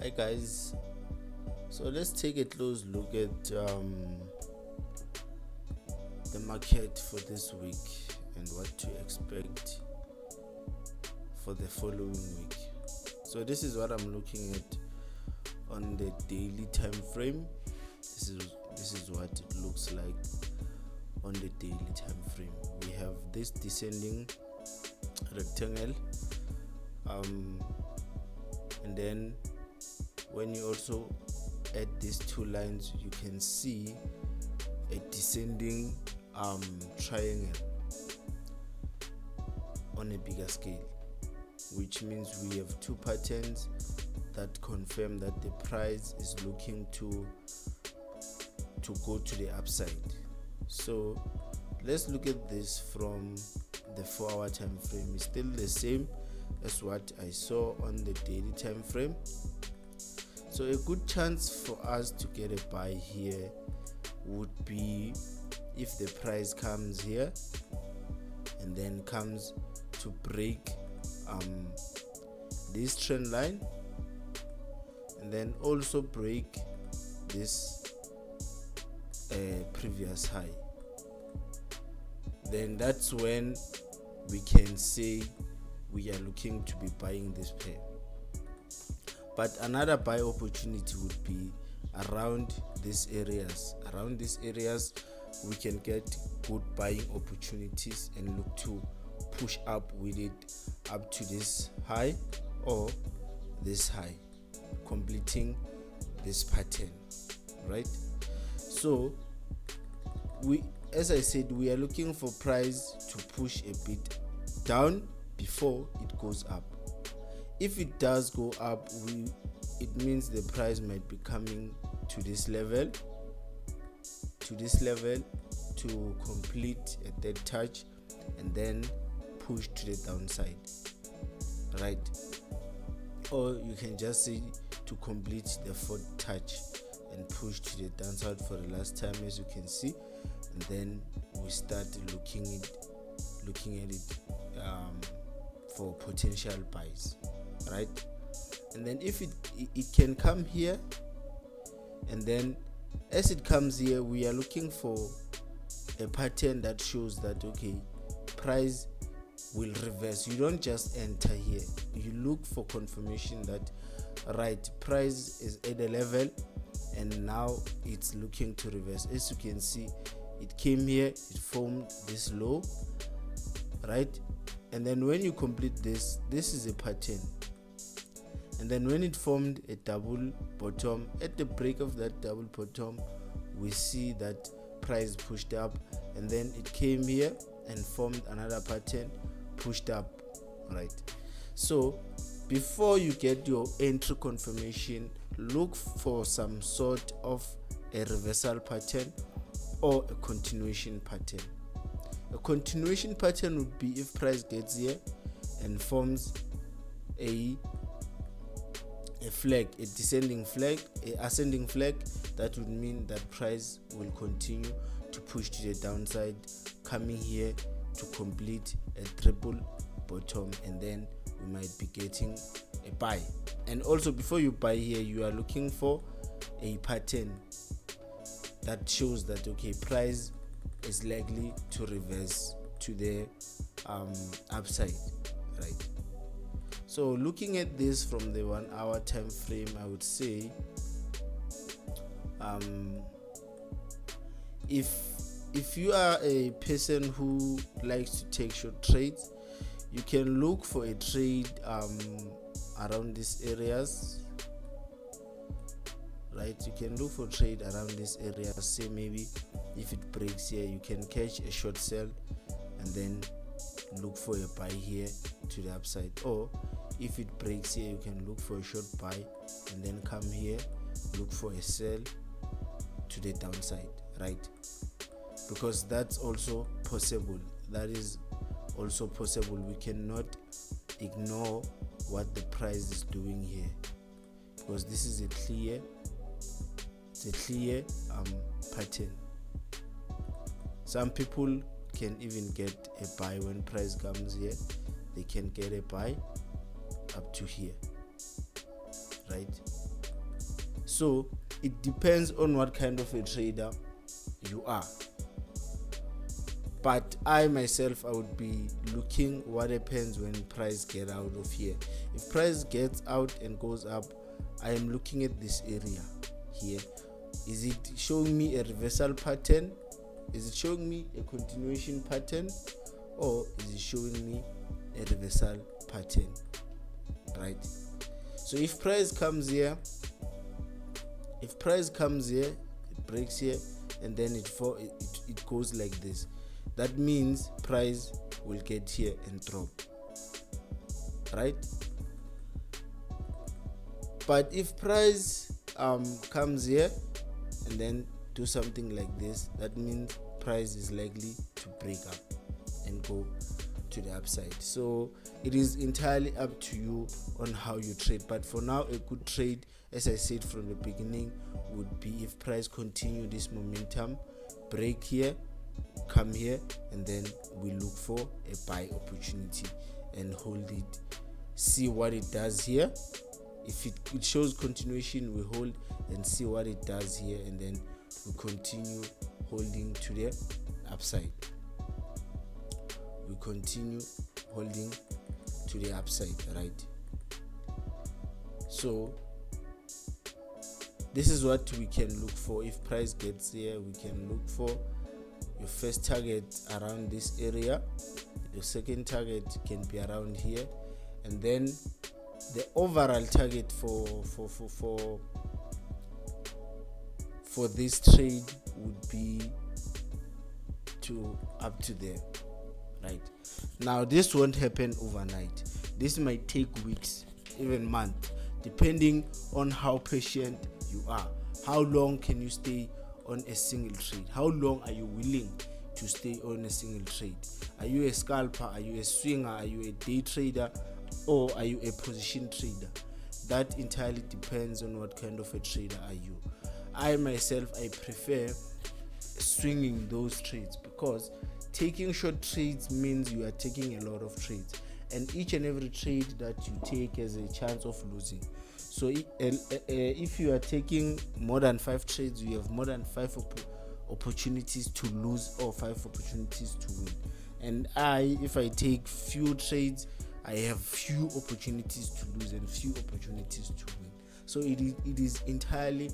Hi guys, so let's take a close look at the market for this week and what to expect for the following week. So this is what I'm looking at on the daily time frame. This is what it looks like on the daily time frame. We have this descending rectangle, and then when you also add these two lines, you can see a descending triangle on a bigger scale, which means we have two patterns that confirm that the price is looking to go to the upside. So let's look at this from the 4-hour time frame. It's still the same as what I saw on the daily time frame. So a good chance for us to get a buy here would be if the price comes here and then comes to break this trend line and then also break this previous high. Then that's when we can say we are looking to be buying this pair. But another buy opportunity would be around these areas. Around these areas, we can get good buying opportunities and look to push up with it up to this high or this high, completing this pattern, right? So as I said, we are looking for price to push a bit down before it goes up. If it does go up, it means the price might be coming to this level to complete a third touch and then push to the downside, right? Or you can just say to complete the fourth touch and push to the downside for the last time, as you can see, and then we start looking at it for potential buys, right? And then if it can come here, and then as it comes here, we are looking for a pattern that shows that okay, price will reverse. You don't just enter here, you look for confirmation that right, price is at a level and now it's looking to reverse. As you can see, it came here, it formed this low, right? And then when you complete this is a pattern. And then when it formed a double bottom, at the break of that double bottom, we see that price pushed up, and then it came here and formed another pattern, pushed up, right? So before you get your entry confirmation, look for some sort of a reversal pattern or a continuation pattern. A continuation pattern would be if price gets here and forms a flag, a descending flag, a ascending flag. That would mean that price will continue to push to the downside, coming here to complete a triple bottom, and then we might be getting a buy. And also before you buy here, you are looking for a pattern that shows that okay, price is likely to reverse to the upside, right? So looking at this from the 1-hour time frame, I would say if you are a person who likes to take short trades, you can look for a trade around these areas, right? You can look for trade around this area. Say maybe if it breaks here, you can catch a short sell and then look for a buy here to the upside. Or if it breaks here, you can look for a short buy and then come here, look for a sell to the downside, right? Because that's also possible. That is also possible. We cannot ignore what the price is doing here, because this is a clear pattern. Some people can even get a buy when price comes here. They can get a buy up to here, right? So it depends on what kind of a trader you are. But I myself, I would be looking what happens when price get out of here. If price gets out and goes up, I am looking at this area here. Is it showing me a reversal pattern? Is it showing me a continuation pattern? Or is it showing me a reversal pattern? Right? So if price comes here, it breaks here, and then it goes like this, that means price will get here and drop, right? But if price comes here and then do something like this, that means price is likely to break up and go to the upside. So it is entirely up to you on how you trade. But for now, a good trade, as I said from the beginning, would be if price continue this momentum, break here, come here, and then we look for a buy opportunity and hold it, see what it does here. If it shows continuation, we hold and see what it does here, and then we continue holding to the upside. We continue holding to the upside, right? So this is what we can look for. If price gets here, we can look for your first target around this area, your second target can be around here, and then the overall target for this trade would be up to there, right? Now this won't happen overnight. This might take weeks, even months, depending on how patient you are. How long can you stay on a single trade? How long are you willing to stay on a single trade? Are you a scalper? Are you a swinger? Are you a day trader? Or are you a position trader? That entirely depends on what kind of a trader are you. I myself, I prefer swinging those trades, because taking short trades means you are taking a lot of trades, and each and every trade that you take has a chance of losing. So if you are taking more than 5 trades, you have more than 5 opportunities to lose or 5 opportunities to win. And if I take few trades, I have few opportunities to lose and few opportunities to win. So it is entirely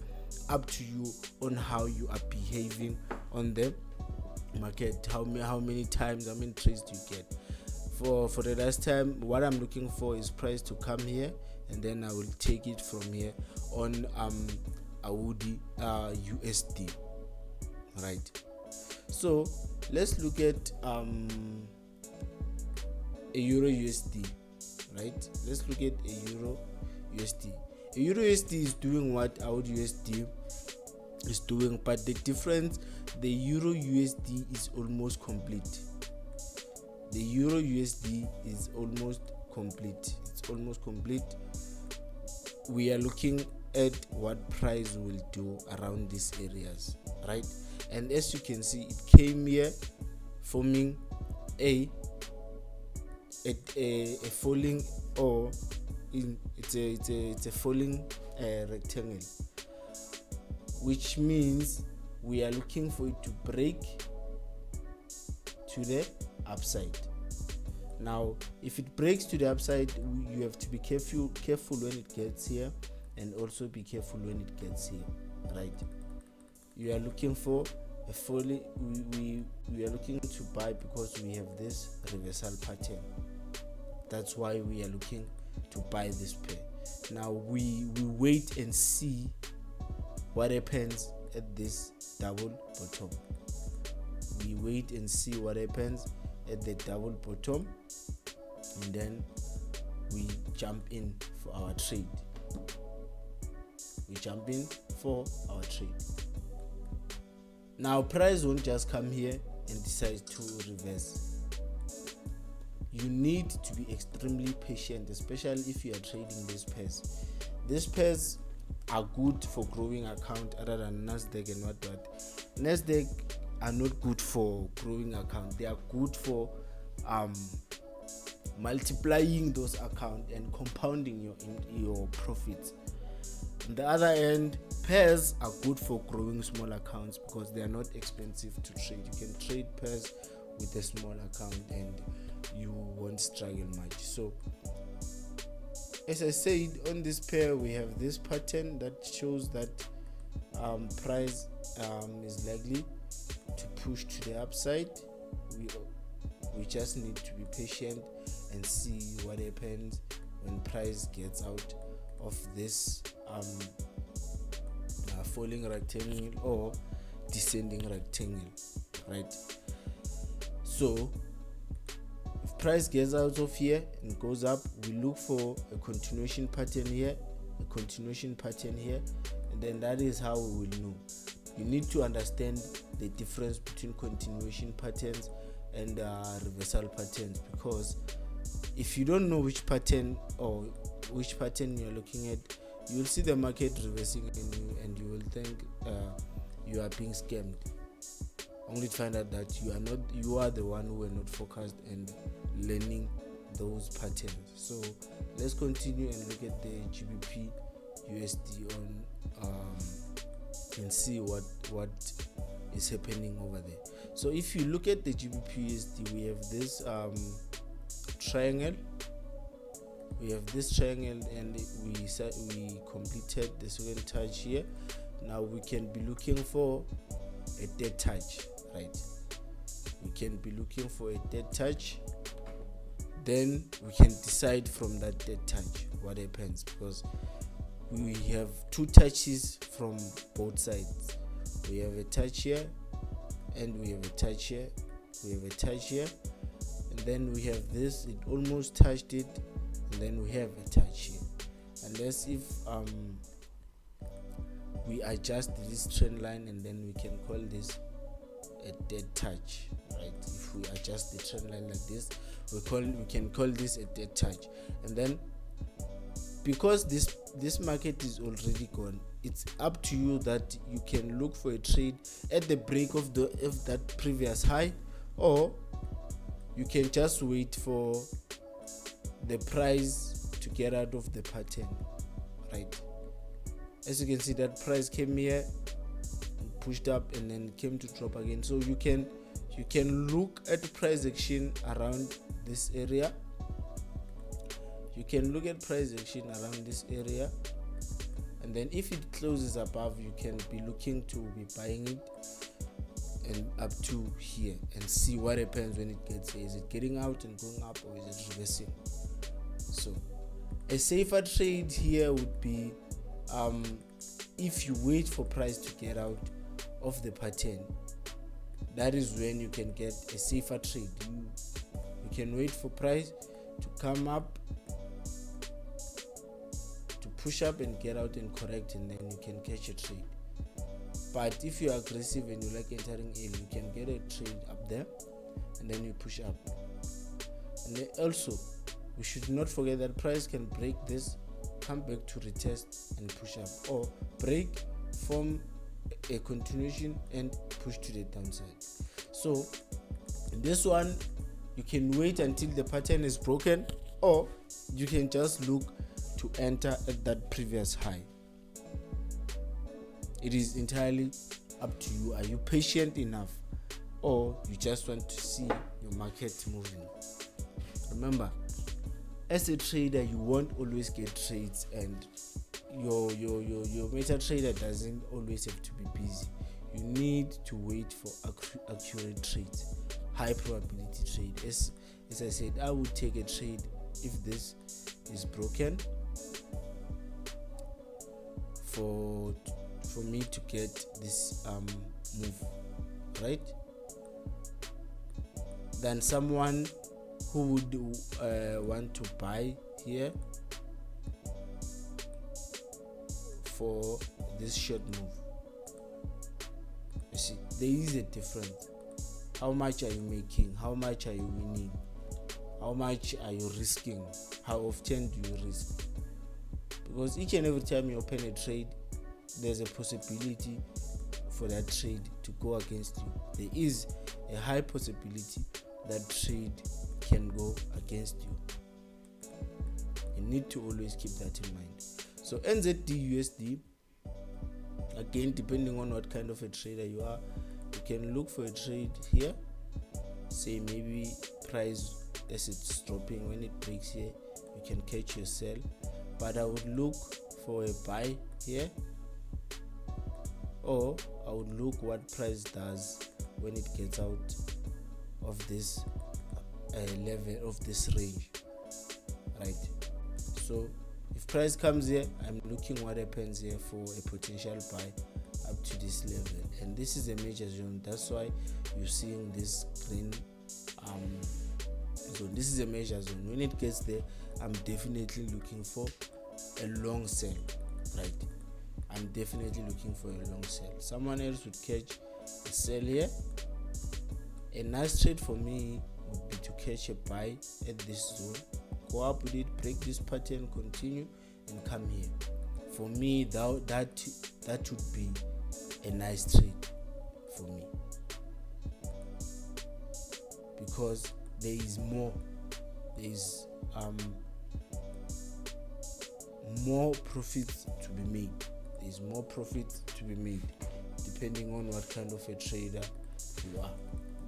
up to you on how you are behaving on the market. How many times, how many trades do you get? For the last time, what I'm looking for is price to come here, and then I will take it from here on AUD USD, right? So let's look at a Euro USD, right? Let's look at a Euro USD. A Euro USD is doing what AUD USD is doing, but the difference, the Euro USD is almost complete. The Euro USD is almost complete. It's almost complete. We are looking at what price will do around these areas, right? And as you can see, it came here forming a falling, or it's a falling rectangle, which means we are looking for it to break to the upside. Now if it breaks to the upside, you have to be careful when it gets here, and also be careful when it gets here, right? You are looking for a fully, we are looking to buy because we have this reversal pattern. That's why we are looking to buy this pair. Now we wait and see what happens at this double bottom. We wait and see what happens at the double bottom, and then we jump in for our trade. Now price won't just come here and decide to reverse. You need to be extremely patient, especially if you are trading these pairs. These pairs are good for growing account other than Nasdaq and what. Nasdaq are not good for growing account. They are good for multiplying those accounts and compounding your profits. On the other end, Pairs are good for growing small accounts because they are not expensive to trade. You can trade pairs with a small account and you won't struggle much. So as I said, on this pair we have this pattern that shows that price is likely to push to the upside. We just need to be patient and see what happens when price gets out of this falling rectangle or descending rectangle, right? So if price gets out of here and goes up, we look for a continuation pattern here, and then that is how we will know. You need to understand the difference between continuation patterns and reversal patterns, because if you don't know which pattern you're looking at, you will see the market reversing in you and you will think you are being scammed, only to find out that you are the one who are not focused and learning those patterns. So let's continue and look at the GBP USD on and see what is happening over there. So if you look at the GBP USD, we have this triangle. We have this triangle and we completed the second touch here. Now we can be looking for a dead touch, right? We can be looking for a dead touch. Then we can decide from that dead touch what happens, because we have two touches from both sides. We have a touch here and we have a touch here. We have a touch here, and then we have this, it almost touched it, and then we have a touch here. Unless if we adjust this trend line, and then we can call this a dead touch, right? If we adjust the trend line like this, we can call this a dead touch. And then because this market is already gone, it's up to you that you can look for a trade at the break of that previous high, or you can just wait for the price to get out of the pattern, right? As you can see, that price came here, pushed up, and then came to drop again. So you can look at price action around this area. You can look at price action around this area, and then if it closes above, you can be looking to be buying it and up to here and see what happens when it gets here. Is it getting out and going up, or is it reversing? So a safer trade here would be if you wait for price to get out of the pattern. That is when you can get a safer trade. You can wait for price to come up, to push up and get out and correct, and then you can catch a trade. But if you are aggressive and you like entering early, you can get a trade up there and then you push up. And then also, we should not forget that price can break this, come back to retest and push up, or break, form a continuation and push to the downside. So this one, you can wait until the pattern is broken, or you can just look to enter at that previous high. It is entirely up to you. Are you patient enough, or you just want to see your market moving? Remember, as a trader, you won't always get trades, and your MetaTrader doesn't always have to be busy. You need to wait for accurate trades, high probability trade. As I said, I would take a trade if this is broken for me to get this move, right? Then someone who would want to buy here for this short move. You see, there is a difference. How much are you making? How much are you winning? How much are you risking? How often do you risk? Because each and every time you open a trade, there's a possibility for that trade to go against you. There is a high possibility that trade can go against you. You need to always keep that in mind. So NZD USD, Again, depending on what kind of a trader you are, you can look for a trade here. Say maybe price as it's dropping, when it breaks here, you can catch your sell. But I would look for a buy here, or I would look what price does when it gets out of this level of this range, right? So if price comes here, I'm looking what happens here for a potential buy up to this level, and this is a major zone. That's why you're seeing this green zone. This is a major zone. When it gets there, I'm definitely looking for a long sell, right? I'm definitely looking for a long sell. Someone else would catch a sell here. A nice trade for me would be to catch a buy at this zone, go up with it, break this pattern, continue, and come here. For me, that would be a nice trade for me, because there is more profit to be made. There is more profit to be made depending on what kind of a trader you are.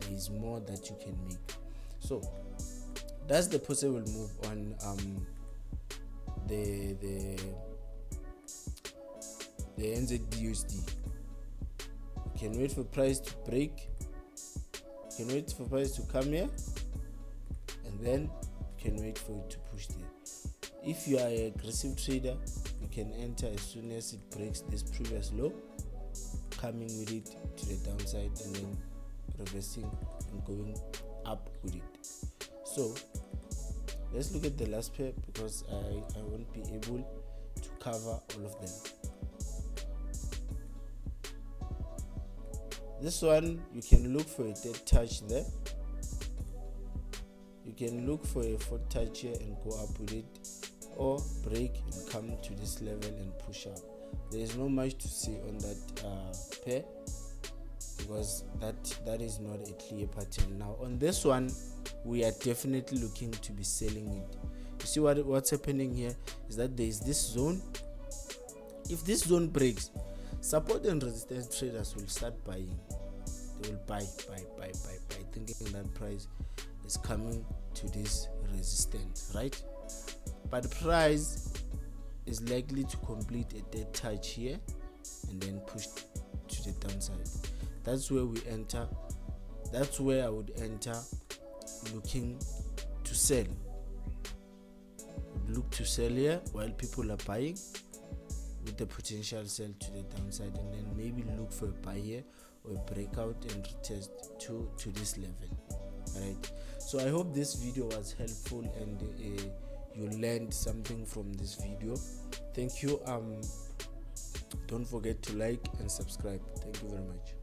There is more that you can make. So that's the possible move on the NZD/USD. You can wait for price to break. You can wait for price to come here, and then you can wait for it to push there. If you are an aggressive trader, you can enter as soon as it breaks this previous low, coming with it to the downside, and then reversing and going up with it. So let's look at the last pair, because I won't be able to cover all of them. This one, you can look for a dead touch there. You can look for a fourth touch here and go up with it, or break and come to this level and push up. There is not much to say on that pair, because that is not a clear pattern. Now on this one, we are definitely looking to be selling it. You see what's happening here is that there is this zone. If this zone breaks, support and resistance traders will start buying. They will buy, thinking that price is coming to this resistance, right? But price is likely to complete a dead touch here and then push to the downside. That's where we enter. That's where I would enter, looking to sell. Look to sell here while people are buying, with the potential sell to the downside, and then maybe look for a buy here or a breakout and retest to this level. Alright, so I hope this video was helpful and you learned something from this video. Thank you. Don't forget to like and subscribe. Thank you very much.